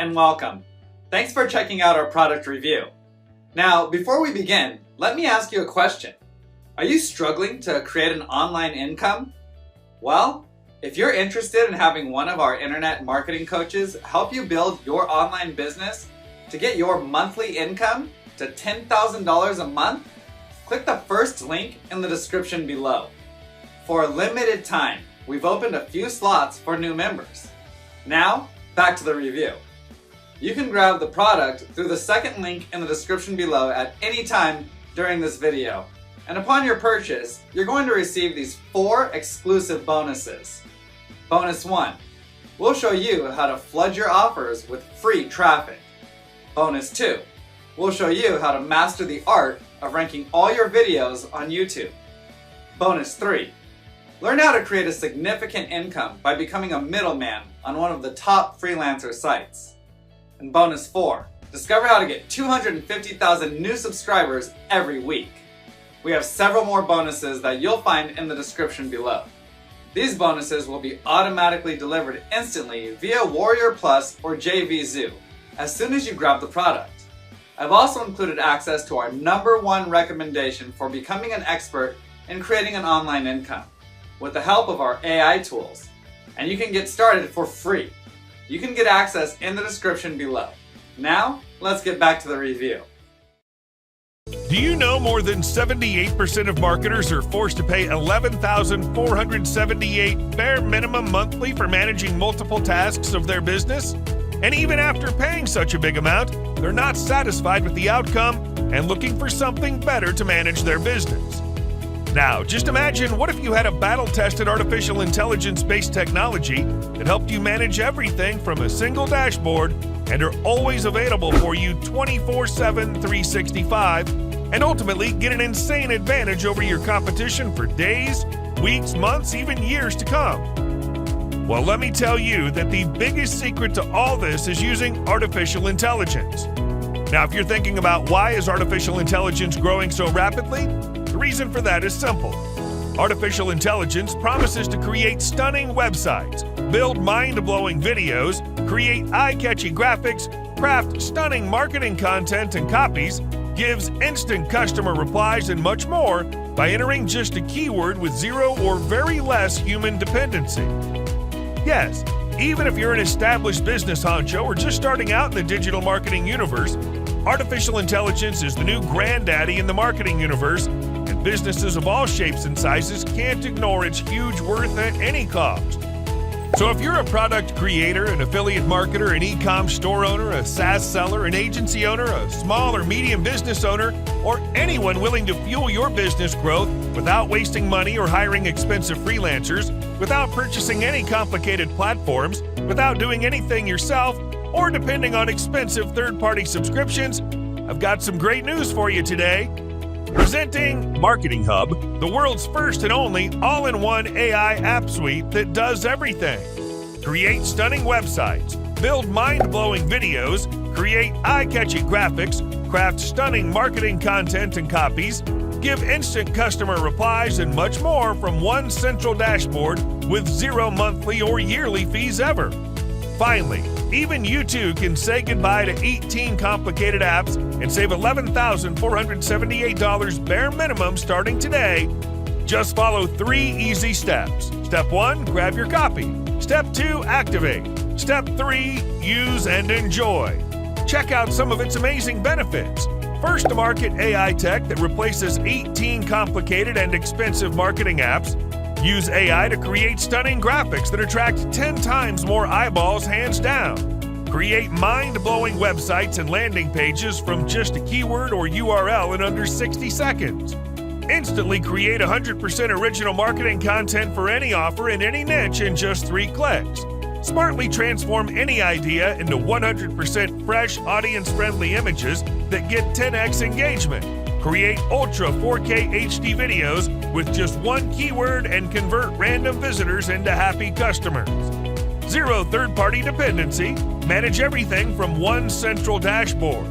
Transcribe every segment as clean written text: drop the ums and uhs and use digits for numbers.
and welcome. Thanks for checking out our product review. Now, before we begin, let me ask you a question. Are you struggling to create an online income? Well, if you're interested in having one of our internet marketing coaches help you build your online business to get your monthly income to $10,000 a month, click the first link in the description below. For a limited time, we've opened a few slots for new members. Now, back to the review. You can grab the product through the second link in the description below at any time during this video. And upon your purchase, you're going to receive these 4 exclusive bonuses. Bonus 1, we'll show you how to flood your offers with free traffic. Bonus 2, we'll show you how to master the art of ranking all your videos on YouTube. Bonus 3, learn how to create a significant income by becoming a middleman on one of the top freelancer sites. And bonus 4, discover how to get 250,000 new subscribers every week. We have several more bonuses that you'll find in the description below. These bonuses will be automatically delivered instantly via Warrior Plus or JVZoo as soon as you grab the product. I've also included access to our #1 recommendation for becoming an expert in creating an online income with the help of our AI tools. And you can get started for free. You can get access in the description below. Now, let's get back to the review. Do you know more than 78% of marketers are forced to pay $11,478 bare minimum monthly for managing multiple tasks of their business? And even after paying such a big amount, they're not satisfied with the outcome and looking for something better to manage their business. Now, just imagine what if you had a battle-tested artificial intelligence-based technology that helped you manage everything from a single dashboard and are always available for you 24/7, 365, and ultimately get an insane advantage over your competition for days, weeks, months, even years to come. Well, let me tell you that the biggest secret to all this is using artificial intelligence. Now, if you're thinking about why is artificial intelligence growing so rapidly, the reason for that is simple. Artificial intelligence promises to create stunning websites, build mind-blowing videos, create eye-catchy graphics, craft stunning marketing content and copies, gives instant customer replies, and much more by entering just a keyword with zero or very less human dependency. Yes, even if you're an established business honcho or just starting out in the digital marketing universe, artificial intelligence is the new granddaddy in the marketing universe, and businesses of all shapes and sizes can't ignore its huge worth at any cost. So if you're a product creator, an affiliate marketer, an e-com store owner, a SaaS seller, an agency owner, a small or medium business owner, or anyone willing to fuel your business growth without wasting money or hiring expensive freelancers, without purchasing any complicated platforms, without doing anything yourself, or depending on expensive third-party subscriptions, I've got some great news for you today. Presenting Marketing Hub, the world's first and only all-in-one AI app suite that does everything. Create stunning websites, build mind-blowing videos, create eye-catchy graphics, craft stunning marketing content and copies, give instant customer replies, and much more from one central dashboard with zero monthly or yearly fees ever. Finally, even you too can say goodbye to 18 complicated apps and save $11,478 bare minimum starting today. Just follow 3 easy steps. Step 1, grab your copy. Step 2, activate. Step 3, use and enjoy. Check out some of its amazing benefits. First to market AI tech that replaces 18 complicated and expensive marketing apps. Use AI to create stunning graphics that attract 10 times more eyeballs hands down. Create mind-blowing websites and landing pages from just a keyword or URL in under 60 seconds. Instantly create 100% original marketing content for any offer in any niche in just 3 clicks. Smartly transform any idea into 100% fresh, audience-friendly images that get 10x engagement. Create Ultra 4K HD videos with just 1 keyword and convert random visitors into happy customers. Zero third-party dependency. Manage everything from one central dashboard.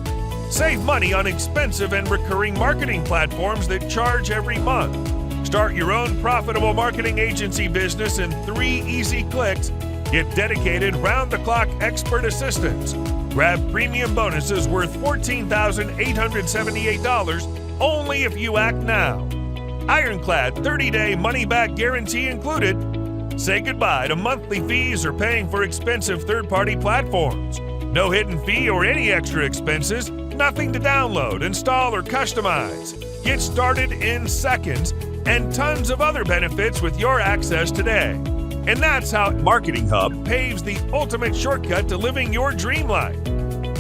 Save money on expensive and recurring marketing platforms that charge every month. Start your own profitable marketing agency business in 3 easy clicks. Get dedicated round-the-clock expert assistance. Grab premium bonuses worth $14,878 only if you act now. Ironclad 30-day money-back guarantee included. Say goodbye to monthly fees or paying for expensive third-party platforms. No hidden fee or any extra expenses, nothing to download, install, or customize. Get started in seconds, and tons of other benefits with your access today. And that's how Marketing Hub paves the ultimate shortcut to living your dream life.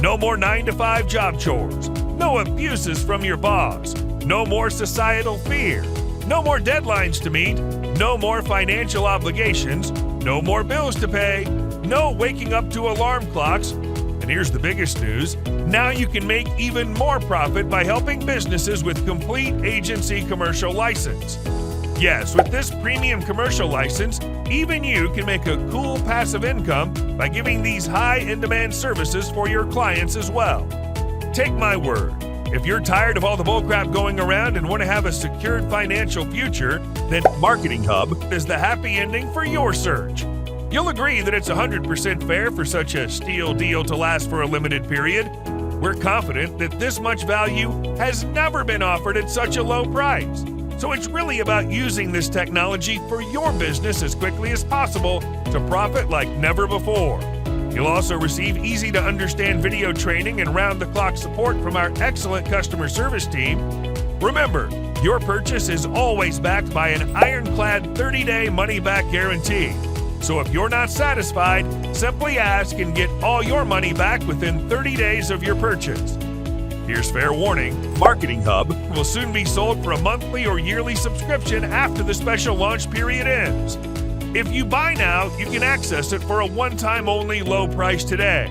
No more 9-to-5 job chores, no abuses from your boss, no more societal fear, no more deadlines to meet, no more financial obligations, no more bills to pay, no waking up to alarm clocks. And here's the biggest news: now you can make even more profit by helping businesses with complete agency commercial license. Yes, with this premium commercial license, even you can make a cool passive income by giving these high-in-demand services for your clients as well. Take my word. If you're tired of all the bullcrap going around and want to have a secured financial future, then Marketing Hub is the happy ending for your search. You'll agree that it's 100% fair for such a steal deal to last for a limited period. We're confident that this much value has never been offered at such a low price. So it's really about using this technology for your business as quickly as possible to profit like never before. You'll also receive easy-to-understand video training and round-the-clock support from our excellent customer service team. Remember, your purchase is always backed by an ironclad 30-day money-back guarantee. So if you're not satisfied, simply ask and get all your money back within 30 days of your purchase. Here's fair warning: Marketing Hub will soon be sold for a monthly or yearly subscription after the special launch period ends. If you buy now, you can access it for a one-time only low price today.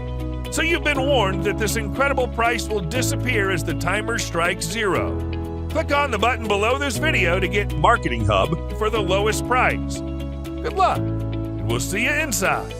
So you've been warned that this incredible price will disappear as the timer strikes zero. Click on the button below this video to get Marketing Hub for the lowest price. Good luck, and we'll see you inside.